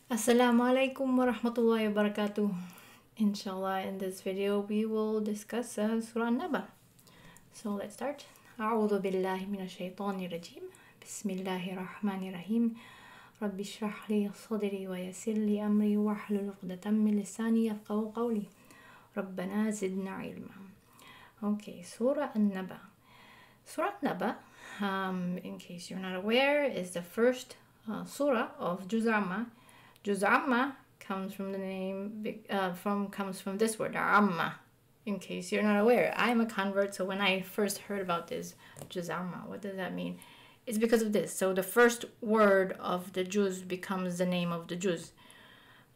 Assalamu alaikum ورحمة وبركاته. Inshallah, in this video we will discuss Surah Naba. So let's start. أعوذ بالله من الشيطان الرجيم. بسم الله الرحمن الرحيم. رب اشرح لي صدري ويسر لي أمري واحلل عقدة من لساني يفقهوا قولي. ربنا زدنا علما. Okay, Surah Naba. Surah Naba, in case you're not aware, is the first surah of Juz Amma. Juz Amma comes from the name comes from this word Amma. In case you're not aware, I'm a convert, so when I first heard about this Juz Amma, what does that mean? It's because of this. So the first word of the Juz becomes the name of the Juz.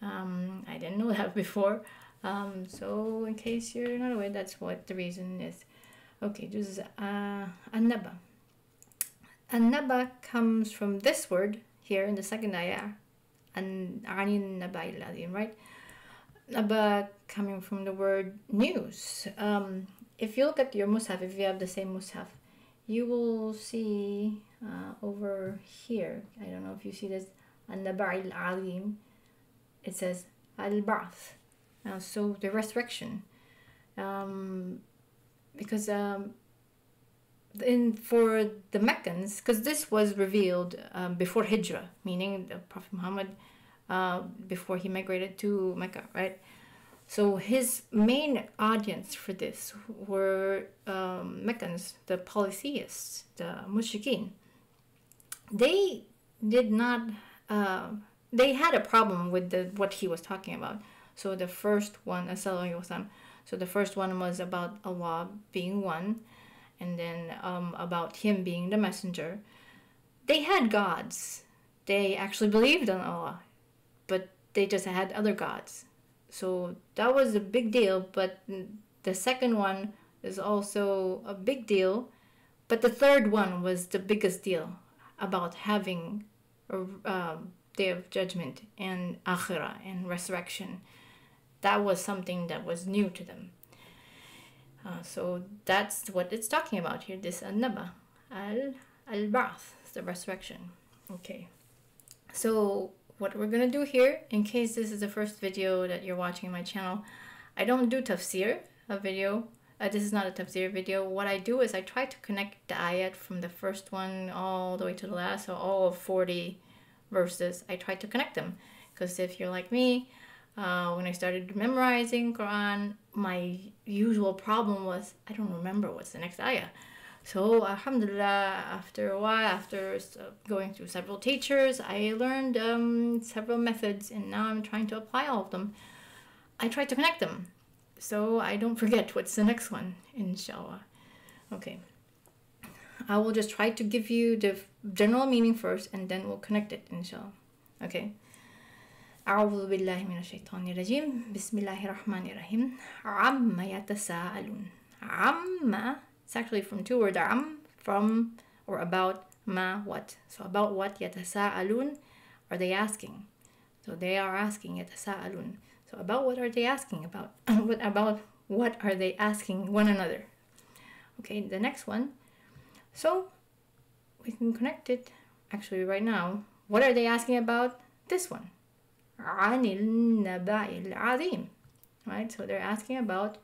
I didn't know that before. So in case you're not aware, that's what the reason is. Okay, Juz An-Naba. An-Naba comes from this word here in the second ayah. Right? Naba coming from the word news. If you look at your mushaf, if you have the same mushaf, you will see over here, I don't know if you see this, An-Naba al-Azim, it says al-Ba'th. So the resurrection. Because for the Meccans, because this was revealed before Hijrah, meaning the Prophet Muhammad, before he migrated to Mecca, right? So his main audience for this were Meccans, the polytheists, the mushrikeen. They did not, they had a problem with what he was talking about. So the first one, so the first one was about Allah being one, and then about him being the messenger. They had gods. They actually believed in Allah, but they just had other gods. So that was a big deal, but the second one is also a big deal, but the third one was the biggest deal, about having a day of judgment and akhirah and resurrection. That was something that was new to them. So that's what it's talking about here, this An-Naba, al-Ba'th, the resurrection. Okay, so what we're going to do here, in case this is the first video that you're watching on my channel, I don't do tafseer, a video. This is not a tafseer video. What I do is I try to connect the ayat from the first one all the way to the last, so all of 40 verses. I try to connect them, because if you're like me, when I started memorizing Qur'an, my usual problem was I don't remember what's the next ayah. So Alhamdulillah, after a while, after going through several teachers, I learned several methods, and now I'm trying to apply all of them. I try to connect them so I don't forget what's the next one, Insha'Allah. Okay, I will just try to give you the general meaning first, and then we'll connect it, Insha'Allah. Okay. أعوذ بالله من الشيطان الرجيم بسم الله الرحمن الرحيم عما يتساءلون. عما, it's actually from two words, from or about, ma, what. So about what, يتساءلون, are they asking? So they are asking, يتساءلون. So about what are they asking about? About what are they asking one another? Okay, the next one. So we can connect it actually right now. What are they asking about? This one. عن النبأ العظيم, right? So they're asking about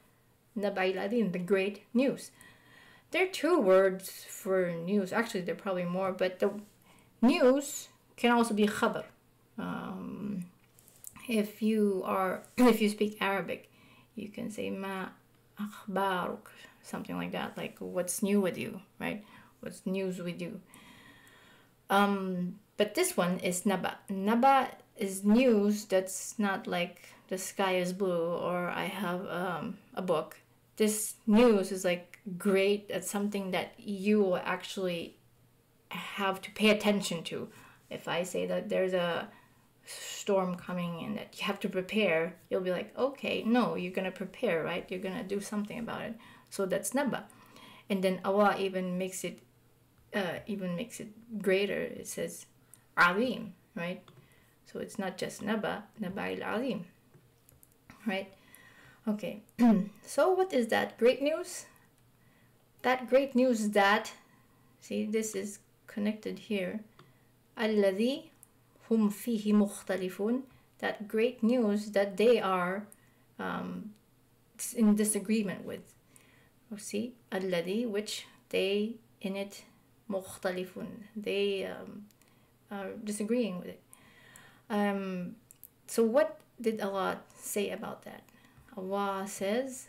نبأ العظيم, the great news. There are two words for news. Actually, there are probably more, but the news can also be khabar. If you speak Arabic, you can say ma akhbaruk, something like that, like what's new with you, right? What's news with you? But this one is naba. Naba is news that's not like the sky is blue or I have a book. This news is like great. That's something that you will actually have to pay attention to. If I say that there's a storm coming and that you have to prepare, you'll be like, okay, no, you're gonna prepare, right? You're gonna do something about it. So that's naba. And then Allah even makes it greater. It says alim, right? So it's not just Naba al-Azim, right? Okay, so what is that great news? That great news that, see, this is connected here. الذي هم فيه مختلفون, that great news that they are in disagreement with. See, الذي, which they in it مختلفون, they are disagreeing with it. So what did Allah say about that? Allah says,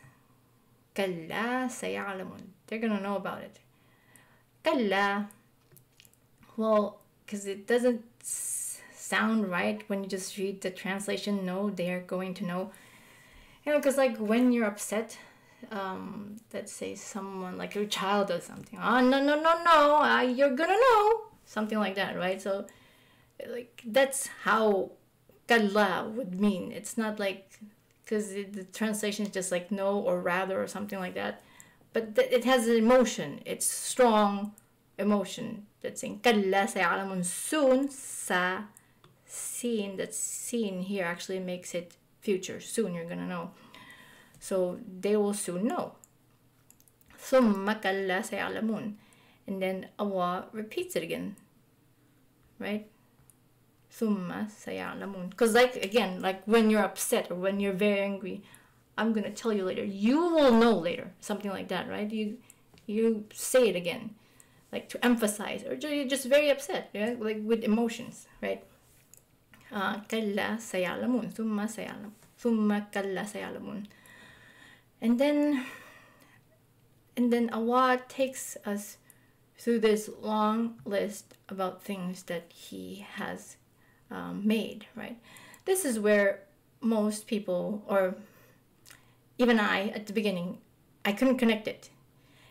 كلا سيعلمون, they're gonna know about it. كلا, well, because it doesn't sound right when you just read the translation. No, they are going to know. You know, because like when you're upset, let's say someone, like your child does something, oh no, you're gonna know, something like that, right? So like that's how kalla would mean. It's not like, because the translation is just like no or rather or something like that, but it has an emotion. It's strong emotion. That's saying kalla sayalamun, soon, sa, seen, that seen here actually makes it future. Soon you're gonna know. So they will soon know. ثُمَّ كَلَّا سَيَعْلَمُونَ. And then Allah repeats it again. Right? ثُمَّ سَيَعْلَمُونَ. Because like, again, like when you're upset or when you're very angry, I'm going to tell you later. You will know later. Something like that, right? You say it again. Like to emphasize. Or you're just very upset. Yeah? Like with emotions, right? كَلَّا سَيَعْلَمُونَ ثُمَّ سَيَعْلَمُونَ ثُمَّ كَلَّا سَيَعْلَمُونَ. And then Allah takes us through this long list about things that He has made, right? This is where most people, or even I at the beginning, I couldn't connect it.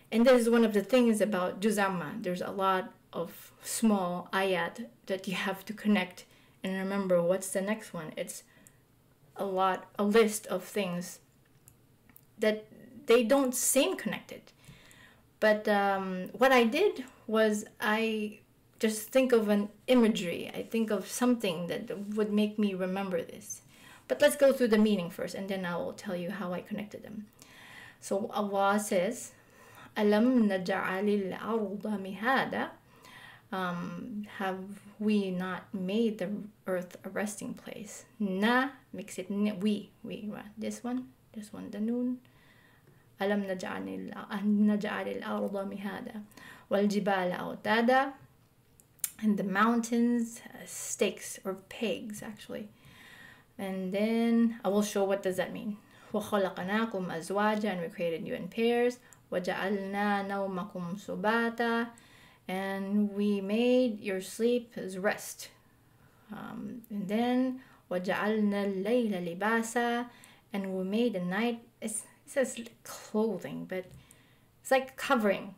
And this is one of the things about Juz Amma. There's a lot of small ayat that you have to connect and remember what's the next one. It's a list of things that they don't seem connected. But what I did was I just think of an imagery. I think of something that would make me remember this. But let's go through the meaning first, and then I will tell you how I connected them. So Allah says, أَلَمْ نَجْعَلِ الْأَرْضَ مِهَادًا. Have we not made the earth a resting place? Na, mix it, we, right? This one, the noon. ألم نجعل الأرض مهادا والجبال أوتادا. And the mountains, stakes or pegs actually. And then I will show what does that mean. وخلقناكم أزواجا, and we created you in pairs. وجعلنا نومكم سباتا, and we made your sleep as rest. And then وجعلنا الليل لباسا, and we made the night, it says clothing, but it's like covering.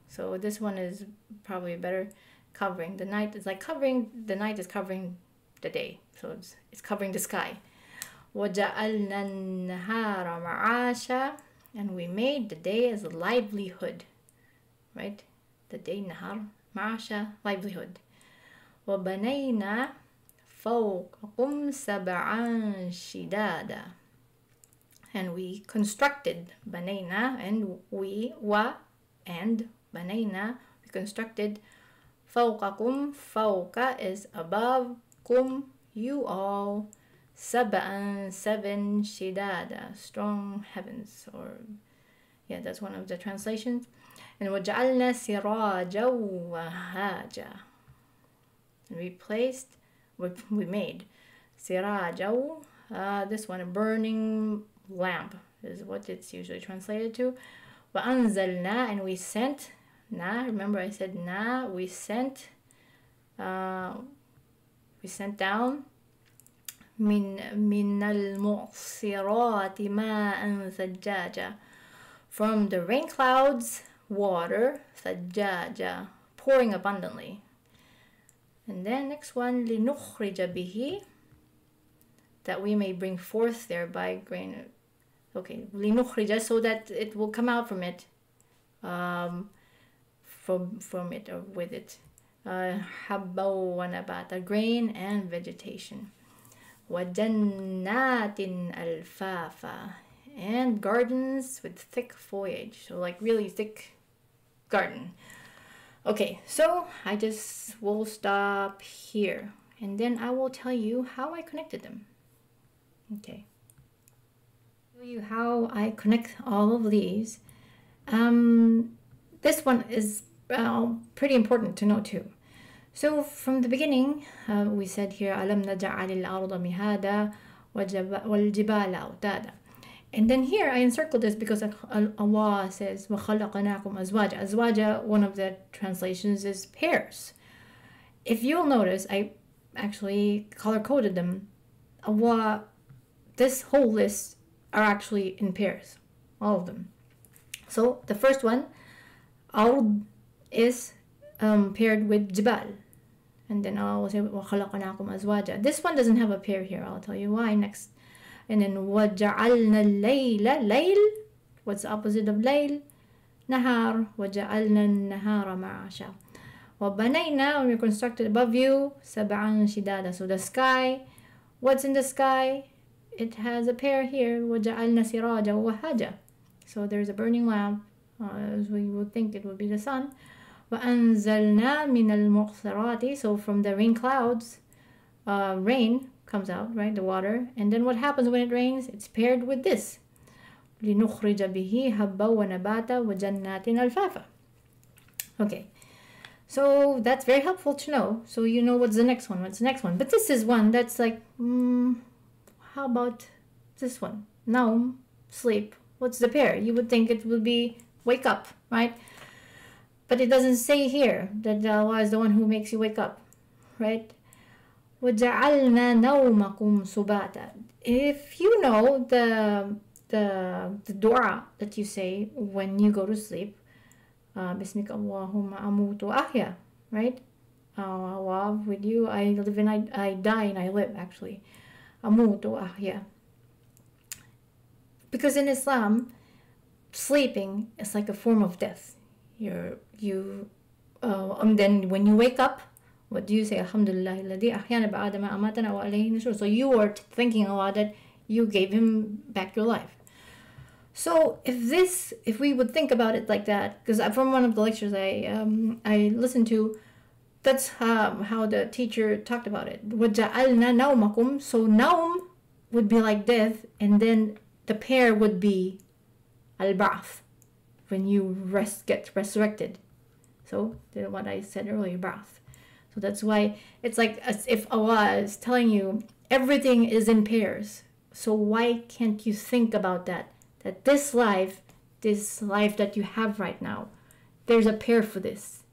So this one is probably better, covering. The night is like covering, the night is covering the day. So it's covering the sky. وَجَعَلْنَا النَّهَارَ مَعَاشًا, and we made the day as a livelihood. Right? The day, nahar, ma'asha, livelihood. وَبَنَيْنَا فَوْقَكُمْ سَبْعًا شِدَادًا, and we constructed, banayna, and we, and banayna, we constructed, fawqakum, fawqa is above, kum, you all, sab'an, seven, shidada, strong heavens, or yeah, that's one of the translations. And waja'alna siraja wahaja, and we made siraja, this one, a burning lamp is what it's usually translated to. وَأَنزَلْنَا, and we sent, remember I said we sent down مِنَ الْمُعْصِرَاتِ مَاءً ثَجَّاجًا, from the rain clouds, water, ثَجَّاجًا, pouring abundantly. And then next one, لِنُخْرِجَ بِهِ, that we may bring forth thereby grain. Okay, linukhrija, so that it will come out from it, from it or with it. Habba wa nabata, grain and vegetation. Wa jannatin alfafa, and gardens with thick foliage, so like really thick garden. Okay, so I just will stop here, and then I will tell you how I connected them. Okay. Show you how I connect all of these. This one is pretty important to know too. So from the beginning, we said here, أَلَمْ نَجْعَلِ الْأَرْضَ مِهَادًا وَالْجِبَالَ أَوْتَادًا. And then here I encircled this because Allah says, وَخَلَقَنَاكُمْ أَزْوَاجًا. Azwaja, one of the translations is pairs. If you'll notice, I actually color-coded them. Allah, this whole list are actually in pairs, all of them. So the first one, Ard, is paired with Jibal. And then I will say, وَخَلَقَنَاكُمْ أَزْوَاجًا. This one doesn't have a pair here. I'll tell you why next. And then وَجَعَلْنَا اللَّيْلَ. Layl, what's the opposite of Layl? Nahar. وَجَعَلْنَا النَّهَارَ مَعَاشًا. وَبَنَيْنَا, when we constructed above you, سَبْعًا شِدَادًا. So the sky, what's in the sky? It has a pair here. وَجَعَلْنَا سِرَاجًا وَهَّاجًا. So there's a burning lamp, as we would think it would be the sun. وَأَنزَلْنَا مِنَ الْمُعْصِرَاتِ. So from the rain clouds, rain comes out, right, the water. And then what happens when it rains? It's paired with this. لِنُخْرِجَ بِهِ هَبًّا وَنَبَاتًا وَجَنَّاتٍ أَلْفَافًا. Okay, so that's very helpful to know. So you know what's the next one, what's the next one. But this is one that's like, how about this one? Naum, sleep. What's the pair? You would think it would be wake up, right? But it doesn't say here that Allah is the one who makes you wake up, right? وَجَعَلْنَا نَوْمَكُمْ سُبَاتًا. If you know the dua that you say when you go to sleep, بِسْمِكَ اللَّهُمَّ أَمُوتُ وَأَحْيَا, right? Allah, with you I live and I die and I live, actually. أَمُوتُ وَأَحْيَا. Because in Islam, sleeping is like a form of death. Then when you wake up, what do you say? Alhamdulillah الذي أحيانا بعد ما أماتنا وإليه النشور. So you are thanking Allah that you gave him back your life. So if we would think about it like that, because from one of the lectures I listened to, that's how the teacher talked about it. وَجَعَلْنَا نَوْمَكُمْ. So naum would be like death, and then the pair would be al-ba'th, when you get resurrected. So what I said earlier, ba'th. So that's why it's like as if Allah is telling you everything is in pairs. So why can't you think about that? That this life that you have right now, there's a pair for this.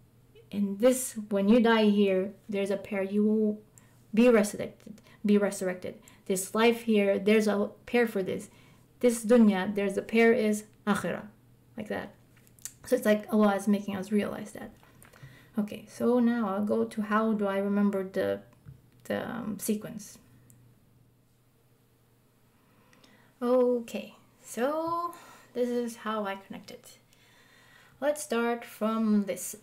And this, when you die here, there's a pair. You will be resurrected. This life here, there's a pair for this. This dunya, there's a pair is akhirah. Like that. So it's like Allah is making us realize that. Okay, so now I'll go to how do I remember the sequence. Okay, so this is how I connect it. Let's start from this.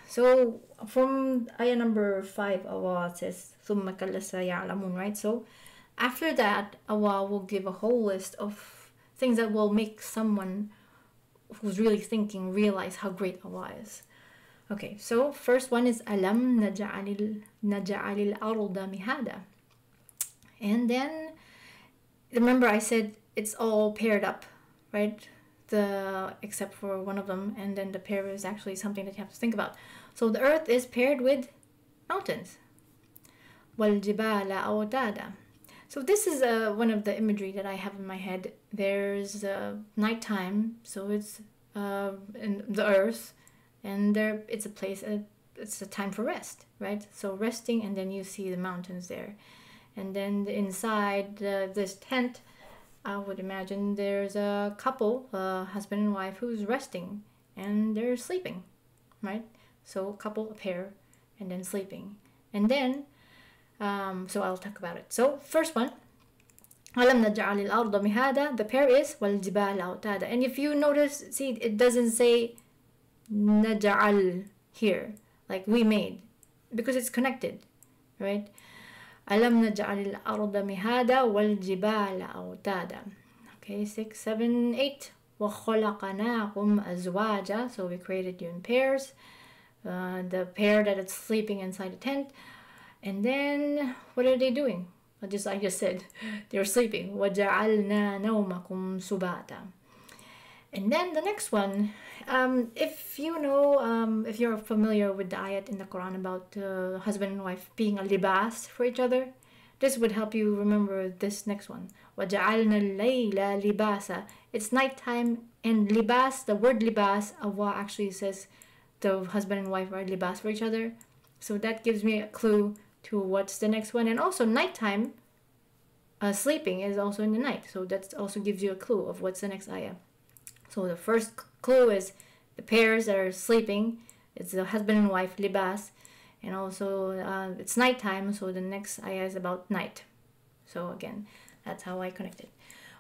So from ayah number 5, Allah says, ثُمَّ كَلَّ سَيَعْلَمُونَ, right? So after that, Allah will give a whole list of things that will make someone who's really thinking realize how great Allah is. Okay, so first one is Alam naj'alil arda mihada. And then remember I said it's all paired up, right? Except for one of them, and then the pair is actually something that you have to think about. So the earth is paired with mountains. وَالْجِبَالَ أَوْتَادًا. So this is one of the imagery that I have in my head. There's nighttime, so it's in the earth, and it's a place, it's a time for rest, right? So resting, and then you see the mountains there. And then inside this tent, I would imagine there's a couple, husband and wife, who's resting, and they're sleeping, right? So a couple, a pair, and then sleeping. And then, so I'll talk about it. So first one, أَلَمْ نَجْعَلِ الْأَرْضَ مِهَادًا. The pair is وَالْجِبَالَ أَوْتَادًا. And if you notice, see, it doesn't say نَجْعَل here, like we made, because it's connected, right? أَلَمْ نَجْعَلِ الْأَرْضَ مِهَادًا وَالْجِبَالَ أَوْتَادًا. Okay, 6, 7, 8. وَخَلَقَنَاكُمْ أَزْوَاجًا. So we created you in pairs. The pair that is sleeping inside the tent. And then, what are they doing? I just said, they're sleeping. وَجَعَلْنَا نَوْمَكُمْ سُبَاتًا. And then the next one, if you know, if you're familiar with the ayat in the Quran about husband and wife being a libas for each other, this would help you remember this next one. وَجَعَلْنَا اللَّيْلَ لِبَاسًا. It's nighttime, and libas, the word libas, Allah actually says the husband and wife are libas for each other. So that gives me a clue to what's the next one. And also nighttime, sleeping is also in the night. So that also gives you a clue of what's the next ayah. So the first clue is the pairs that are sleeping. It's the husband and wife, libas. And also it's nighttime, so the next ayah is about night. So again, that's how I connected.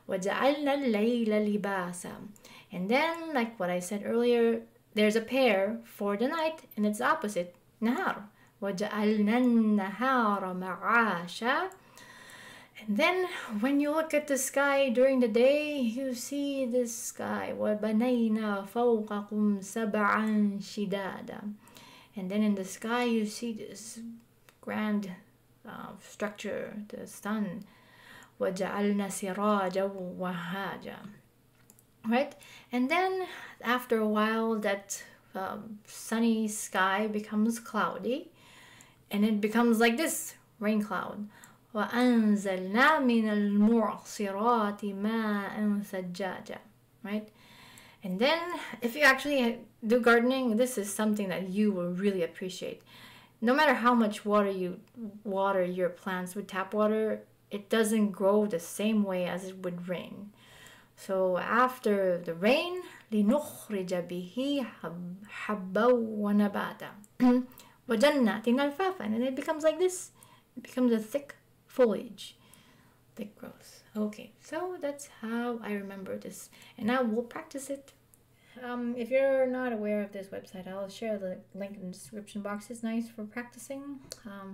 وَجَعَلْنَا اللَّيْلَ لِبَاسًا. And then, like what I said earlier, there's a pair for the night, and it's opposite, nahar. وَجَعَلْنَا النَّهَارَ مَعَاشًا. And then when you look at the sky during the day, you see this sky. وَبَنَيْنَا فَوْقَكُمْ سَبْعًا شِدَادًا. And then in the sky you see this grand structure, the sun. وَجَعَلْنَا سِرَاجًا وَهَّاجًا. Right? And then after a while that sunny sky becomes cloudy, and it becomes like this, rain cloud. وَأَنزَلْنَا مِنَ الْمُعْصِرَاتِ مَاءً ثَجَّاجًا. Right? And then if you actually do gardening, this is something that you will really appreciate. No matter how much water you water your plants with tap water, it doesn't grow the same way as it would rain. So after the rain, لِنُخْرِجَ بِهِ حَبًّا وَنَبَاتًا وَجَنَّاتٍ أَلْفَافًا. And it becomes like this. It becomes a thick foliage, thick growth. Okay, so that's how I remember this, and I will practice it. If you're not aware of this website, I'll share the link in the description box. It's nice for practicing.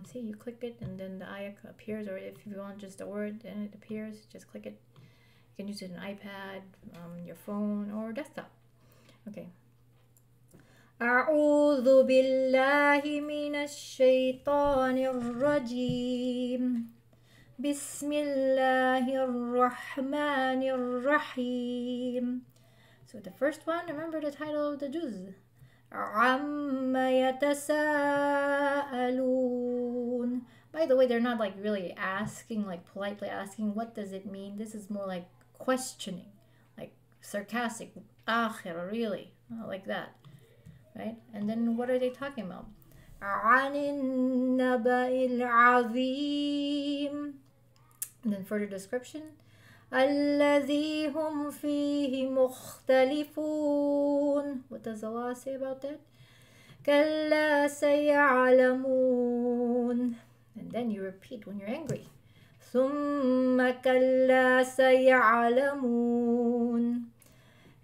See, you click it and then the ayah appears, or if you want just a word and it appears, just click it. You can use it on iPad, your phone, or desktop. Okay. أعوذ بالله من الشيطان الرجيم. بسم الله الرحمن الرحيم. So the first one, remember the title of the juz. عَمَّ يَتَسَاءَلُونَ. By the way, they're not like really asking, like politely asking, what does it mean? This is more like questioning, like sarcastic. Akhira, really, like that, right? And then what are they talking about? عَنِ النَّبَإِ الْعَظِيمِ. And then further description. الَّذِي هُمْ فِيهِ مُخْتَلِفُونَ. What does Allah say about that? كَلَّا سَيَعْلَمُونَ. And then you repeat when you're angry. ثُمَّ كَلَّا سَيَعْلَمُونَ.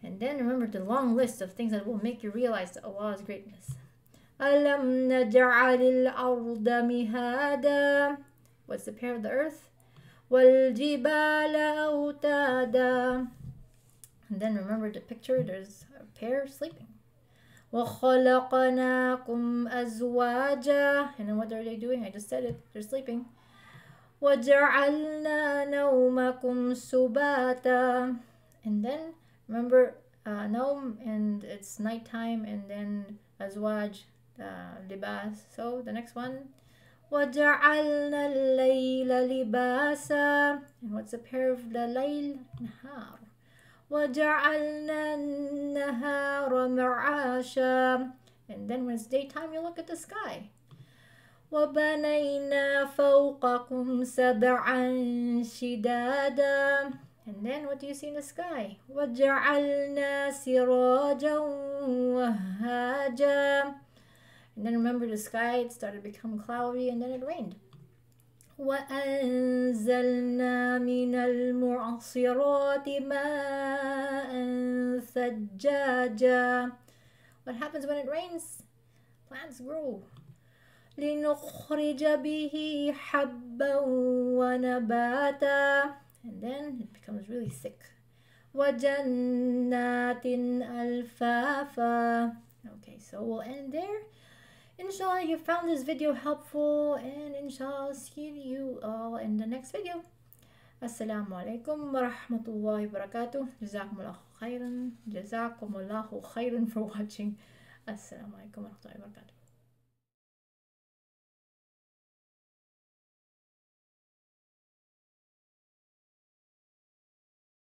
And then remember the long list of things that will make you realize Allah's greatness. أَلَمْ نَجْعَلِ الْأَرْضَ مِهَادًا. What's the pair of the earth? وَالْجِبَالَ أَوْتَادًا. And then remember the picture, there's a pair sleeping. وَخَلَقَنَاكُمْ أَزْوَاجًا. And then what are they doing? I just said it, they're sleeping. وَجَعَلْنَا نَوْمَكُمْ سُبَاتًا. And then remember naum, and it's nighttime, and then azwaj, libas. So the next one, وَجَعَلْنَا اللَّيْلَ لِبَاسًا. And what's the pair of the layl? Nahar. وَجَعَلْنَا النَّهَارَ مَعَاشًا. And then when it's daytime, you look at the sky. وَبَنَيْنَا فَوْقَكُمْ سَبْعًا شِدَادًا. And then what do you see in the sky? وَجَعَلْنَا سِرَاجًا وَهَّاجًا. And then remember the sky, it started to become cloudy, and then it rained. وَأَنزَلْنَا مِنَ الْمُعْصِرَاتِ مَاءً ثَجَّاجًا. What happens when it rains? Plants grow. لِنُخْرِجَ بِهِ حَبًّا وَنَبَاتًا. And then it becomes really thick. وَجَنَّاتٍ أَلْفَافًا. Okay, so we'll end there. Inshallah you found this video helpful, and inshallah see you all in the next video. السلام عليكم ورحمة الله وبركاته. جزاكم الله خيرا. جزاكم الله خيرا for watching. السلام عليكم ورحمة الله وبركاته.